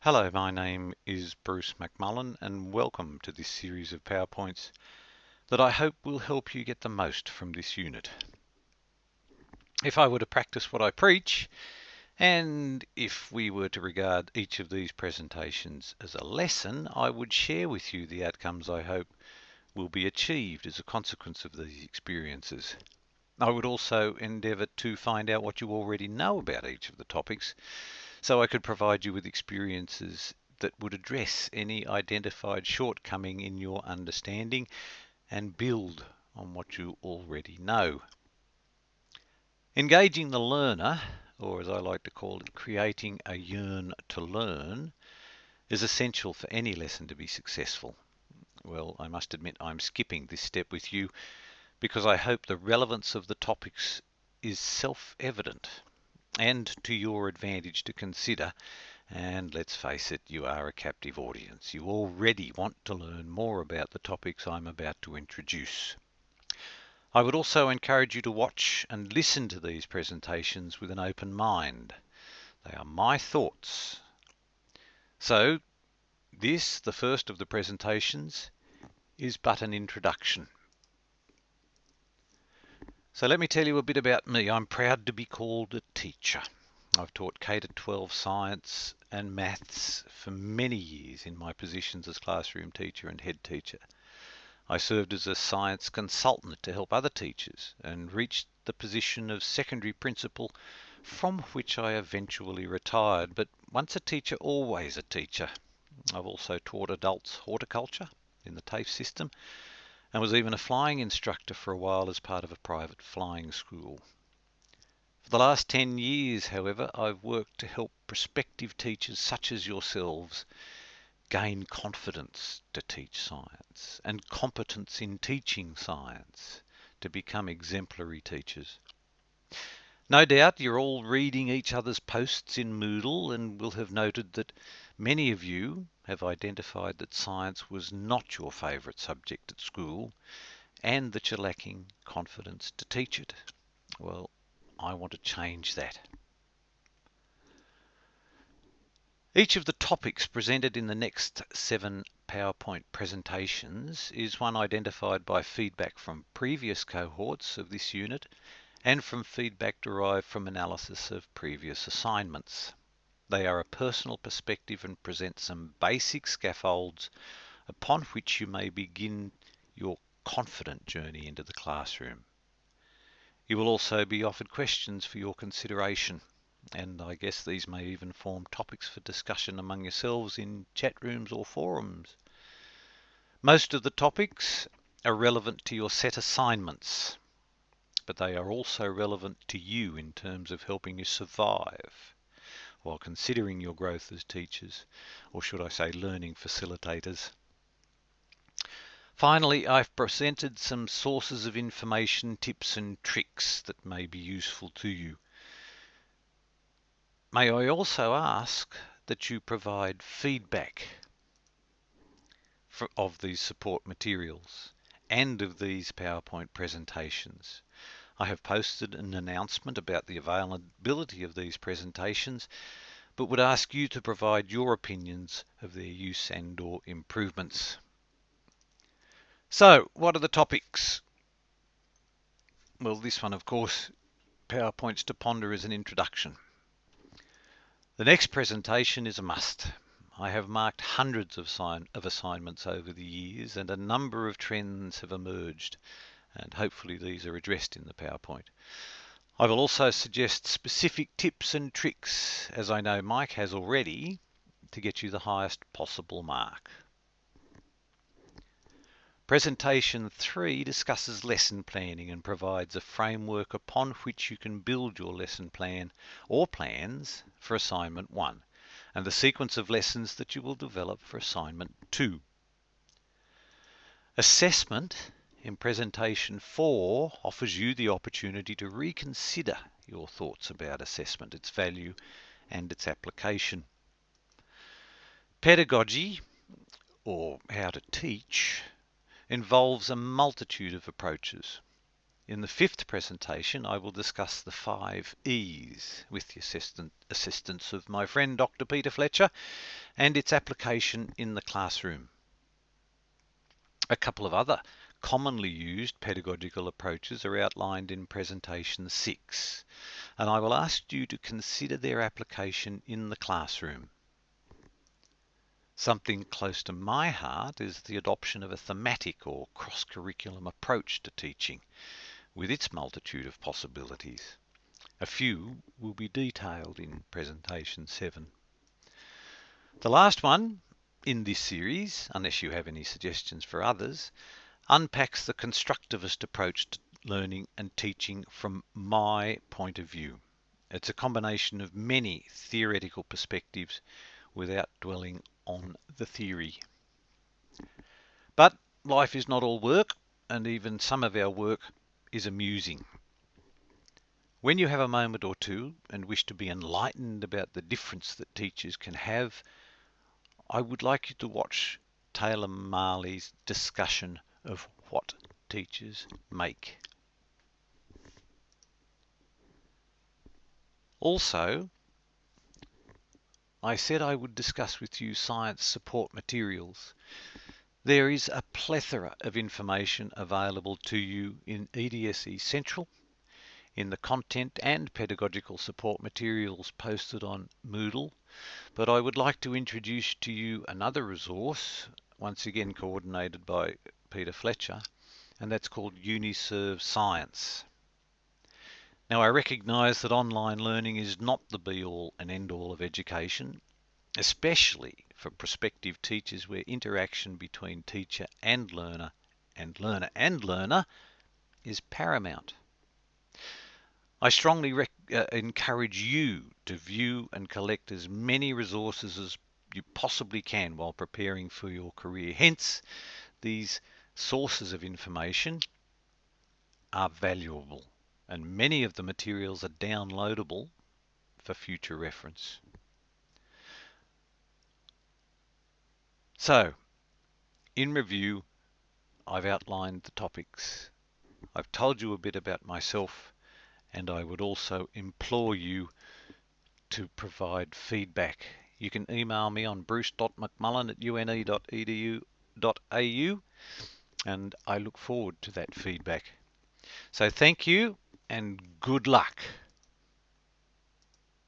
Hello, my name is Bruce McMullen and welcome to this series of PowerPoints that I hope will help you get the most from this unit. If I were to practice what I preach, and if we were to regard each of these presentations as a lesson, I would share with you the outcomes I hope will be achieved as a consequence of these experiences. I would also endeavour to find out what you already know about each of the topics, so I could provide you with experiences that would address any identified shortcoming in your understanding and build on what you already know. Engaging the learner, or as I like to call it, creating a yearn to learn, is essential for any lesson to be successful. Well, I must admit I'm skipping this step with you because I hope the relevance of the topics is self-evident and to your advantage to consider. And let's face it, you are a captive audience. You already want to learn more about the topics I'm about to introduce. I would also encourage you to watch and listen to these presentations with an open mind. They are my thoughts. So this, the first of the presentations, is but an introduction. So let me tell you a bit about me. I'm proud to be called a teacher. I've taught K-12 science and maths for many years in my positions as classroom teacher and head teacher. I served as a science consultant to help other teachers and reached the position of secondary principal, from which I eventually retired. But once a teacher, always a teacher. I've also taught adults horticulture in the TAFE system and was even a flying instructor for a while as part of a private flying school. For the last 10 years, however, I've worked to help prospective teachers such as yourselves gain confidence to teach science and competence in teaching science to become exemplary teachers. No doubt you're all reading each other's posts in Moodle and will have noted that many of you have identified that science was not your favourite subject at school and that you're lacking confidence to teach it. Well, I want to change that. Each of the topics presented in the next 7 PowerPoint presentations is one identified by feedback from previous cohorts of this unit and from feedback derived from analysis of previous assignments. They are a personal perspective and present some basic scaffolds upon which you may begin your confident journey into the classroom. You will also be offered questions for your consideration, and I guess these may even form topics for discussion among yourselves in chat rooms or forums. Most of the topics are relevant to your set assignments, but they are also relevant to you in terms of helping you survive while considering your growth as teachers, or should I say learning facilitators. Finally, I've presented some sources of information, tips and tricks that may be useful to you. May I also ask that you provide feedback of these support materials and of these PowerPoint presentations. I have posted an announcement about the availability of these presentations, but would ask you to provide your opinions of their use and/or improvements. So, what are the topics? Well, this one, of course, PowerPoints to ponder as an introduction. The next presentation is a must. I have marked hundreds of assignments over the years, and a number of trends have emerged, and hopefully these are addressed in the PowerPoint. I will also suggest specific tips and tricks, as I know Mike has already, to get you the highest possible mark. Presentation 3 discusses lesson planning and provides a framework upon which you can build your lesson plan or plans for assignment 1 and the sequence of lessons that you will develop for assignment 2. Assessment in presentation 4 offers you the opportunity to reconsider your thoughts about assessment, its value and its application. Pedagogy, or how to teach, involves a multitude of approaches. In the fifth presentation, I will discuss the 5 E's with the assistance of my friend Dr. Peter Fletcher and its application in the classroom. A couple of other commonly used pedagogical approaches are outlined in presentation 6, and I will ask you to consider their application in the classroom. Something close to my heart is the adoption of a thematic or cross-curriculum approach to teaching, with its multitude of possibilities. A few will be detailed in presentation 7. The last one in this series, unless you have any suggestions for others, unpacks the constructivist approach to learning and teaching from my point of view. It's a combination of many theoretical perspectives without dwelling on the theory. But life is not all work, and even some of our work is amusing. When you have a moment or two and wish to be enlightened about the difference that teachers can have, I would like you to watch Taylor Marley's discussion of what teachers make. Also, I said I would discuss with you science support materials. There is a plethora of information available to you in EDSE Central, in the content and pedagogical support materials posted on Moodle, but I would like to introduce to you another resource, once again coordinated by Peter Fletcher, and that's called Uniserve Science. Now, I recognise that online learning is not the be-all and end-all of education, especially for prospective teachers where interaction between teacher and learner is paramount. I strongly encourage you to view and collect as many resources as you possibly can while preparing for your career. Hence, these sources of information are valuable, and many of the materials are downloadable for future reference. So, in review, I've outlined the topics. I've told you a bit about myself, and I would also implore you to provide feedback. You can email me on bruce.mcmullen@une.edu.au, and I look forward to that feedback. So thank you and good luck.